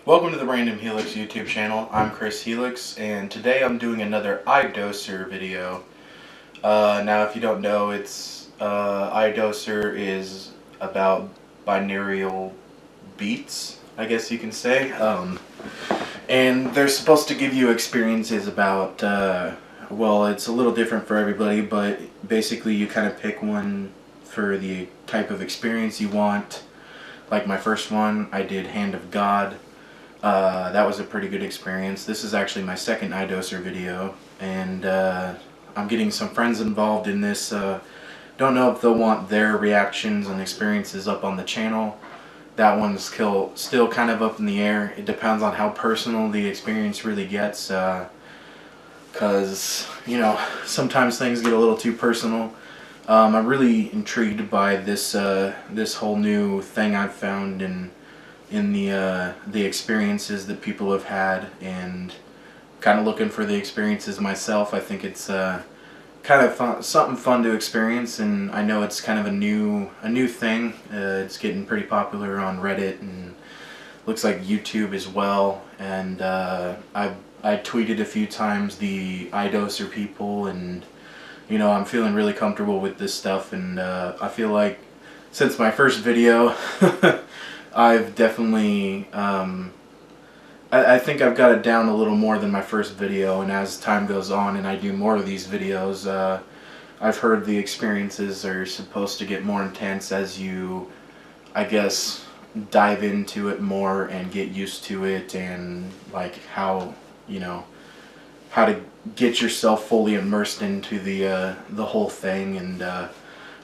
Welcome to the Random Helix YouTube channel. I'm Chris Helix, and today I'm doing another iDoser video. Now, if you don't know, iDoser is about binaural beats, I guess you can say. And they're supposed to give you experiences about, well, it's a little different for everybody, but basically you kind of pick one for the type of experience you want. Like my first one, I did Hand of God. That was a pretty good experience. This is actually my second iDoser video, and I'm getting some friends involved in this. Don't know if they'll want their reactions and experiences up on the channel. That one's still kind of up in the air. It depends on how personal the experience really gets, because, you know, sometimes things get a little too personal. I'm really intrigued by this whole new thing I've found in the experiences that people have had, and kind of looking for the experiences myself. I think it's kind of fun, something fun to experience, and I know it's kind of a new thing. It's getting pretty popular on Reddit and looks like YouTube as well. And I tweeted a few times the iDoser people, and you know, I'm feeling really comfortable with this stuff, and I feel like since my first video I've definitely, I think I've got it down a little more than my first video, and as time goes on and I do more of these videos, I've heard the experiences are supposed to get more intense as you, I guess, dive into it more and get used to it, and like how, you know, how to get yourself fully immersed into the whole thing. And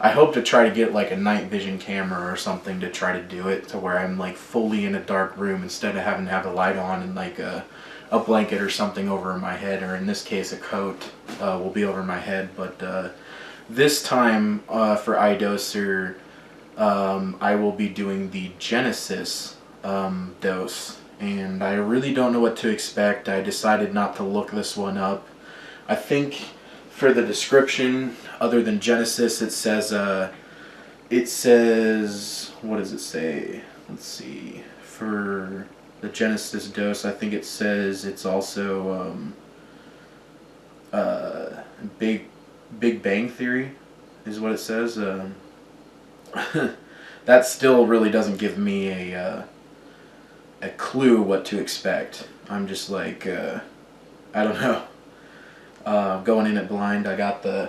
I hope to try to get like a night vision camera or something to try to do it to where I'm like fully in a dark room instead of having to have the light on, and like a blanket or something over my head, or in this case a coat will be over my head. But this time for iDoser, I will be doing the Genesis dose, and I really don't know what to expect. I decided not to look this one up. I think for the description, other than Genesis, it says, what does it say? Let's see. For the Genesis dose, I think it says it's also Big Bang Theory is what it says. That still really doesn't give me a clue what to expect. I'm just like, I don't know. Going in it blind. I got the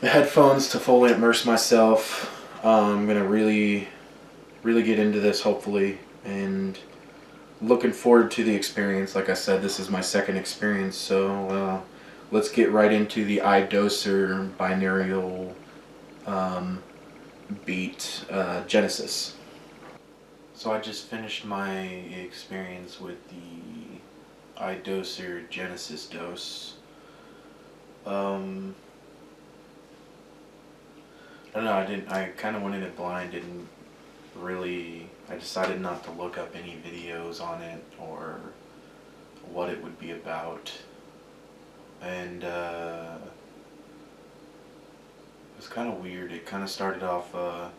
headphones to fully immerse myself. I'm gonna really get into this, hopefully, and looking forward to the experience. Like I said, this is my second experience, so let's get right into the iDoser binaural beat Genesis. So I just finished my experience with the iDoser Genesis dose. I don't know, I kind of went in it blind, I decided not to look up any videos on it or what it would be about. And it was kind of weird. It kind of started off, I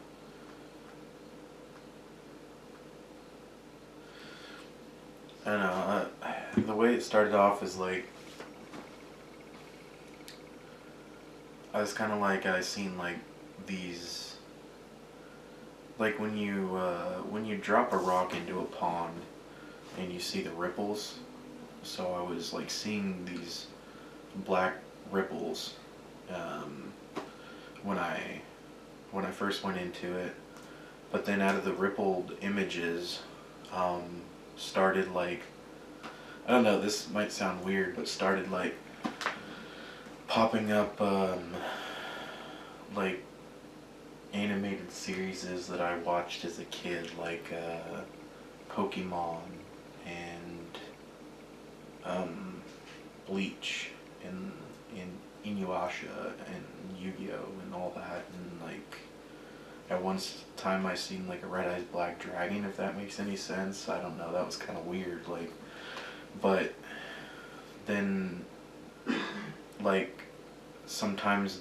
don't know, the way it started off is like, I was kind of like, I seen like these, like when you drop a rock into a pond and you see the ripples. So I was like seeing these black ripples when I first went into it, but then out of the rippled images started like, I don't know, this might sound weird, but started like popping up like animated series that I watched as a kid, like Pokemon and Bleach and Inuyasha and Yugioh and all that. And like at one time I seen like a red-eyed black dragon, if that makes any sense. I don't know, that was kind of weird. Like, but then like sometimes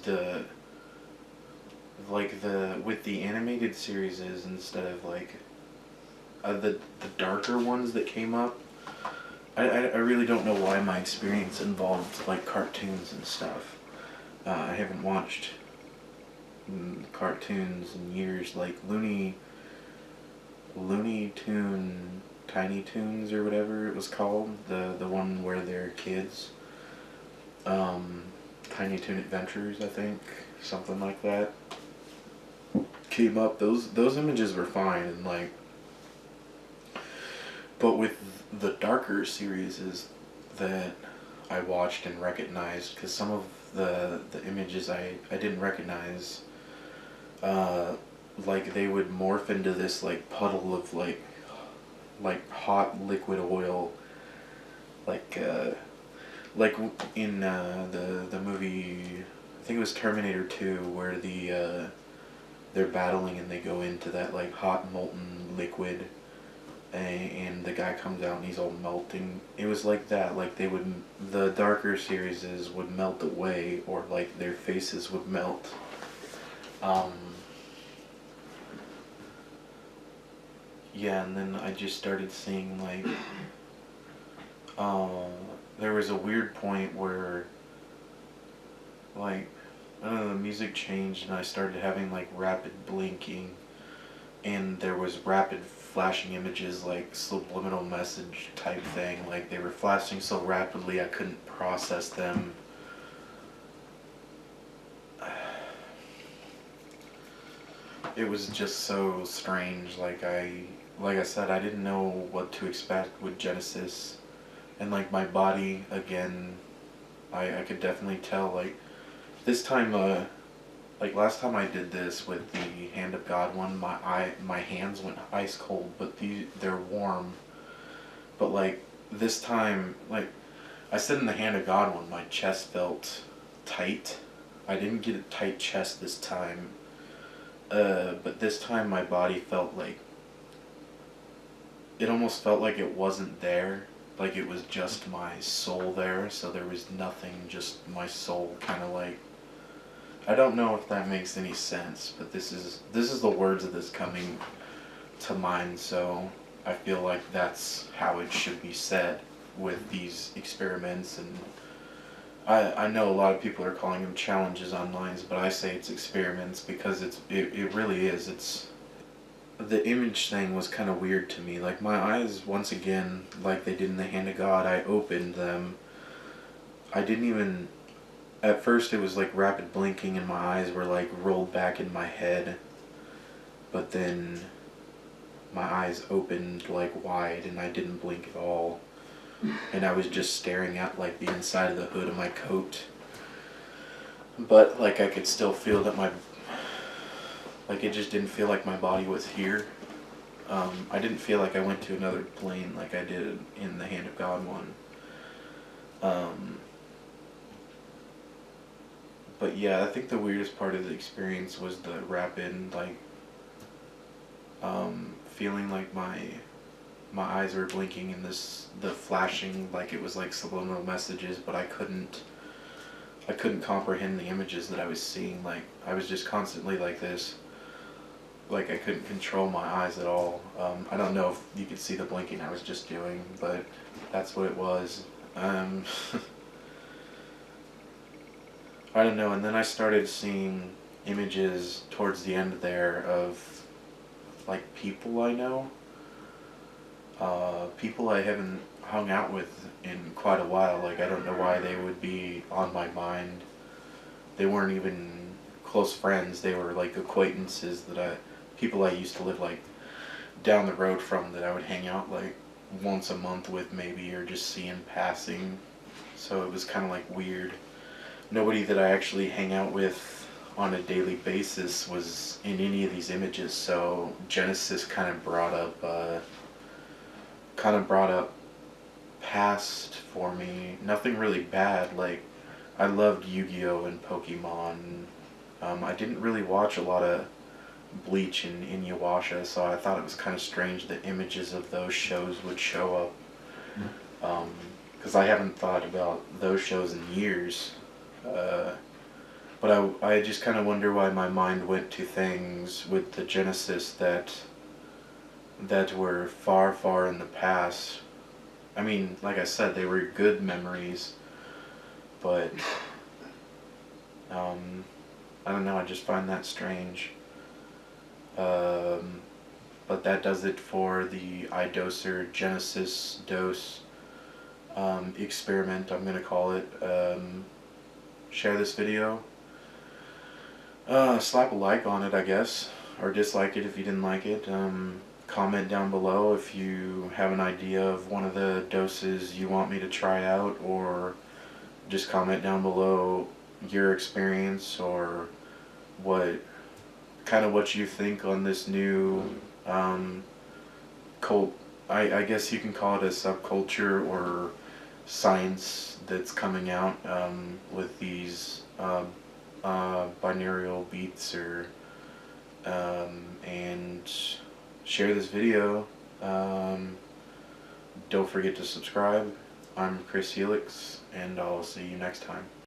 with the animated series, instead of like the darker ones that came up. I really don't know why my experience involved like cartoons and stuff. I haven't watched cartoons in years, like Looney Tune, Tiny Toons or whatever it was called. The one where they're kids. Tiny Toon Adventures, I think, something like that. Came up. Those images were fine, and like, but with the darker series that I watched and recognized, because some of the images I didn't recognize, like they would morph into this like puddle of like hot liquid oil, like like in the movie, I think it was Terminator 2, where they're battling and they go into that like hot molten liquid, and the guy comes out and he's all melting. It was like that. Like the darker series would melt away, or like their faces would melt. Yeah, and then I just started seeing like, there was a weird point where like, I don't know, the music changed and I started having like rapid blinking, and there was rapid flashing images, like subliminal message type thing. Like they were flashing so rapidly I couldn't process them. It was just so strange. Like I said, I didn't know what to expect with Genesis, and like my body again, I could definitely tell like this time, like last time I did this with the Hand of God one, my hands went ice cold, but they're warm. But like this time, like I said in the Hand of God one, my chest felt tight. I didn't get a tight chest this time, but this time my body felt like, it almost felt like it wasn't there. Like it was just my soul there, so there was nothing, just my soul kind of like, I don't know if that makes any sense, but this is the words of this coming to mind, so I feel like that's how it should be said with these experiments. And I know a lot of people are calling them challenges online, but I say it's experiments because it really is. It's, the image thing was kind of weird to me. Like my eyes, once again, like they did in the Hand of God, I opened them. I didn't even, at first it was like rapid blinking and my eyes were like rolled back in my head, but then my eyes opened like wide and I didn't blink at all, and I was just staring at like the inside of the hood of my coat, but like I could still feel that like it just didn't feel like my body was here. I didn't feel like I went to another plane like I did in the Hand of God one. But yeah, I think the weirdest part of the experience was the rapid, like, feeling like my eyes were blinking and the flashing, like it was like subliminal messages, but I couldn't comprehend the images that I was seeing. Like I was just constantly like this, like I couldn't control my eyes at all. I don't know if you could see the blinking I was just doing, but that's what it was. I don't know, and then I started seeing images towards the end there of like people I know, people I haven't hung out with in quite a while. Like I don't know why they would be on my mind. They weren't even close friends. They were like acquaintances people I used to live like down the road from, that I would hang out like once a month with maybe, or just see in passing. So it was kind of like weird. Nobody that I actually hang out with on a daily basis was in any of these images, so Genesis kind of brought up past for me. Nothing really bad. Like I loved Yu-Gi-Oh and Pokemon. I didn't really watch a lot of Bleach and Inuyasha, so I thought it was kind of strange that images of those shows would show up, because I haven't thought about those shows in years. But I just kind of wonder why my mind went to things with the Genesis that that were far, far in the past. I mean, like I said, they were good memories, but I don't know, I just find that strange. Um, but that does it for the iDoser Genesis dose experiment, I'm going to call it. Share this video. Slap a like on it, I guess, or dislike it if you didn't like it. Comment down below if you have an idea of one of the doses you want me to try out, or just comment down below your experience or what what you think on this new cult. I guess you can call it a subculture or science that's coming out with these binaural beats, or and share this video. Don't forget to subscribe. I'm Chris Helix, and I'll see you next time.